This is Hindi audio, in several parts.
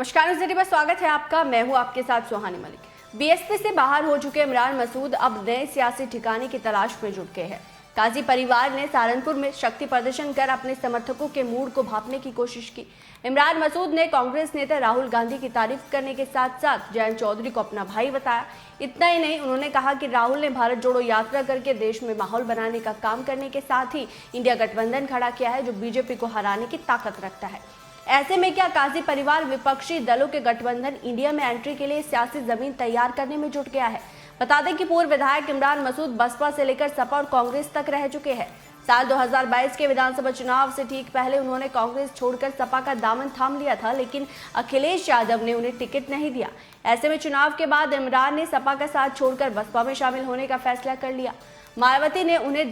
नमस्कार, नजरिए पर स्वागत है आपका। मैं हूं आपके साथ सुहानी मलिक। बीएसपी से बाहर हो चुके इमरान मसूद अब नए सियासी ठिकाने की तलाश में जुट गए हैं। काजी परिवार ने सहारनपुर में शक्ति प्रदर्शन कर अपने समर्थकों के मूड को भांपने की कोशिश की। इमरान मसूद ने कांग्रेस नेता राहुल गांधी की तारीफ करने के साथ साथ जयंत चौधरी को अपना भाई बताया। इतना ही नहीं, उन्होंने कहा कि राहुल ने भारत जोड़ो यात्रा करके देश में माहौल बनाने का काम करने के साथ ही इंडिया गठबंधन खड़ा किया है, जो बीजेपी को हराने की ताकत रखता है। ऐसे में क्या काजी परिवार विपक्षी दलों के गठबंधन इंडिया में एंट्री के लिए सियासी जमीन तैयार करने में जुट गया है। बता दें कि पूर्व विधायक इमरान मसूद बसपा से लेकर सपा और कांग्रेस तक रह चुके हैं। साल 2022 के विधानसभा चुनाव से ठीक पहले उन्होंने कांग्रेस छोड़कर सपा का दामन थाम लिया था, लेकिन अखिलेश यादव ने उन्हें टिकट नहीं दिया। ऐसे में चुनाव के बाद इमरान ने सपा का साथ छोड़कर बसपा में शामिल होने का फैसला कर लिया। मायावती ने उन्हें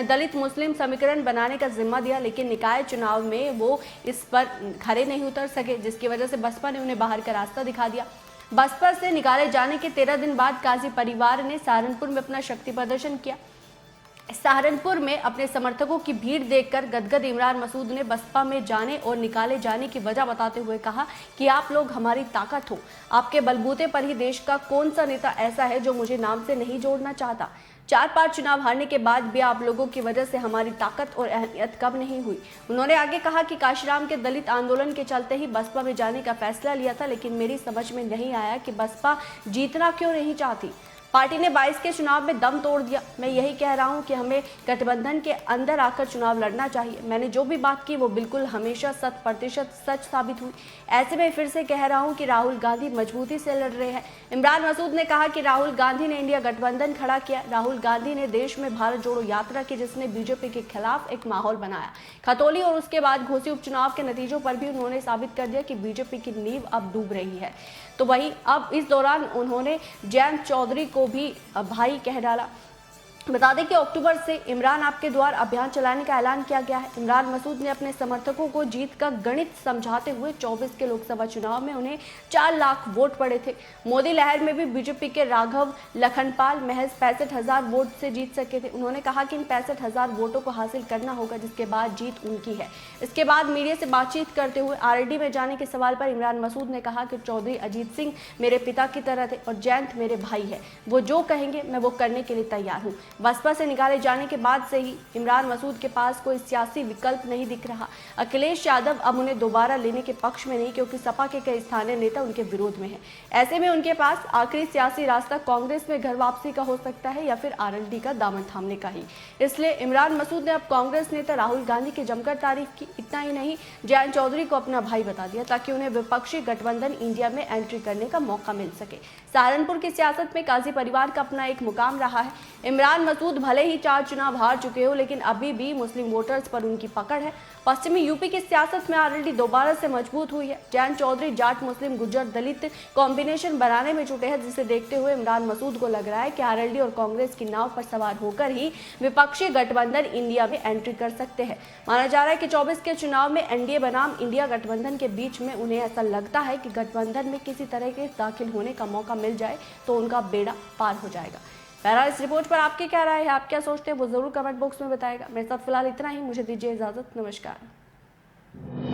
दलित मुस्लिम समीकरण बनाने का जिम्मा दिया, लेकिन निकाय चुनाव में वो इस पर खरे नहीं उतर सके, जिसकी वजह से बसपा ने उन्हें बाहर का रास्ता दिखा दिया। बसपा से निकाले जाने के 13 दिन बाद काजी परिवार ने सहारनपुर में अपना शक्ति प्रदर्शन किया। सहारनपुर में अपने समर्थकों की भीड़ देखकर गदगद इमरान मसूद ने बसपा में जाने और निकाले जाने की वजह बताते हुए कहा कि आप लोग हमारी ताकत हो। आपके बलबूते पर ही देश का कौन सा नेता ऐसा है जो मुझे नाम से नहीं जोड़ना चाहता। 4-5 चुनाव हारने के बाद भी आप लोगों की वजह से हमारी ताकत और अहमियत कम नहीं हुई। उन्होंने आगे कहा कि काशीराम के दलित आंदोलन के चलते ही बसपा में जाने का फैसला लिया था, लेकिन मेरी समझ में नहीं आया कि बसपा जीतना क्यों नहीं चाहती। पार्टी ने 22 के चुनाव में दम तोड़ दिया। मैं यही कह रहा हूं कि हमें गठबंधन के अंदर आकर चुनाव लड़ना चाहिए। मैंने जो भी बात की वो बिल्कुल हमेशा 100% सच साबित हुई। ऐसे में फिर से कह रहा हूं कि राहुल गांधी मजबूती से लड़ रहे हैं। इमरान मसूद ने कहा कि राहुल गांधी ने इंडिया गठबंधन खड़ा किया। राहुल गांधी ने देश में भारत जोड़ो यात्रा की, जिसने बीजेपी के खिलाफ एक माहौल बनाया। खतौली और उसके बाद घोसी उपचुनाव के नतीजों पर भी उन्होंने साबित कर दिया कि बीजेपी की नींव अब डूब रही है। तो वही अब इस दौरान उन्होंने जयंत चौधरी को भी भाई कह डाला। बता दें कि अक्टूबर से इमरान आपके द्वार अभियान चलाने का ऐलान किया गया है। इमरान मसूद ने अपने समर्थकों को जीत का गणित समझाते हुए 24 के लोकसभा चुनाव में उन्हें 4 लाख वोट पड़े थे। मोदी लहर में भी बीजेपी के राघव लखनपाल महज 65,000 वोट से जीत सके थे। उन्होंने कहा कि इन 65,000 वोटों को हासिल करना होगा, जिसके बाद जीत उनकी है। इसके बाद मीडिया से बातचीत करते हुए आरएलडी में जाने के सवाल पर इमरान मसूद ने कहा कि चौधरी अजीत सिंह मेरे पिता की तरह थे और जयंत मेरे भाई है। वो जो कहेंगे मैं वो करने के लिए तैयार हूँ। बसपा से निकाले जाने के बाद से ही इमरान मसूद के पास कोई सियासी विकल्प नहीं दिख रहा। अखिलेश यादव अब उन्हें दोबारा लेने के पक्ष में नहीं, क्योंकि सपा के कई स्थानीय नेता उनके विरोध में हैं। ऐसे में उनके पास आखिरी सियासी रास्ता कांग्रेस में घर वापसी का हो सकता है या फिर आरएलडी का दामन थामने का ही। इसलिए इमरान मसूद ने अब कांग्रेस नेता राहुल गांधी की जमकर तारीफ की। इतना ही नहीं, जयंत चौधरी को अपना भाई बता दिया ताकि उन्हें विपक्षी गठबंधन इंडिया में एंट्री करने का मौका मिल सके। सहारनपुर की सियासत में काजी परिवार का अपना एक मुकाम रहा है। इमरान मसूद भले ही 4 चुनाव हार चुके हो, लेकिन अभी भी मुस्लिम वोटर्स पर उनकी पकड़ है। पश्चिमी यूपी की सियासत में आरएलडी दोबारा से मजबूत हुई है। जयंत चौधरी जाट मुस्लिम गुज्जर दलित कॉम्बिनेशन बनाने में जुटे हैं, जिसे देखते हुए इमरान मसूद को लग रहा है कि आरएलडी और कांग्रेस की नाव पर सवार होकर ही विपक्षी गठबंधन इंडिया में एंट्री कर सकते हैं। माना जा रहा है कि 24 के चुनाव में एनडीए बनाम इंडिया गठबंधन के बीच में उन्हें ऐसा लगता है कि गठबंधन में किसी तरह के दाखिल होने का मौका मिल जाए तो उनका बेड़ा पार हो जाएगा। बहरहाल इस रिपोर्ट पर आपकी क्या राय है, आप क्या सोचते हैं, वो जरूर कमेंट बॉक्स में बताएगा। मेरे साथ फिलहाल इतना ही, मुझे दीजिए इजाजत। नमस्कार।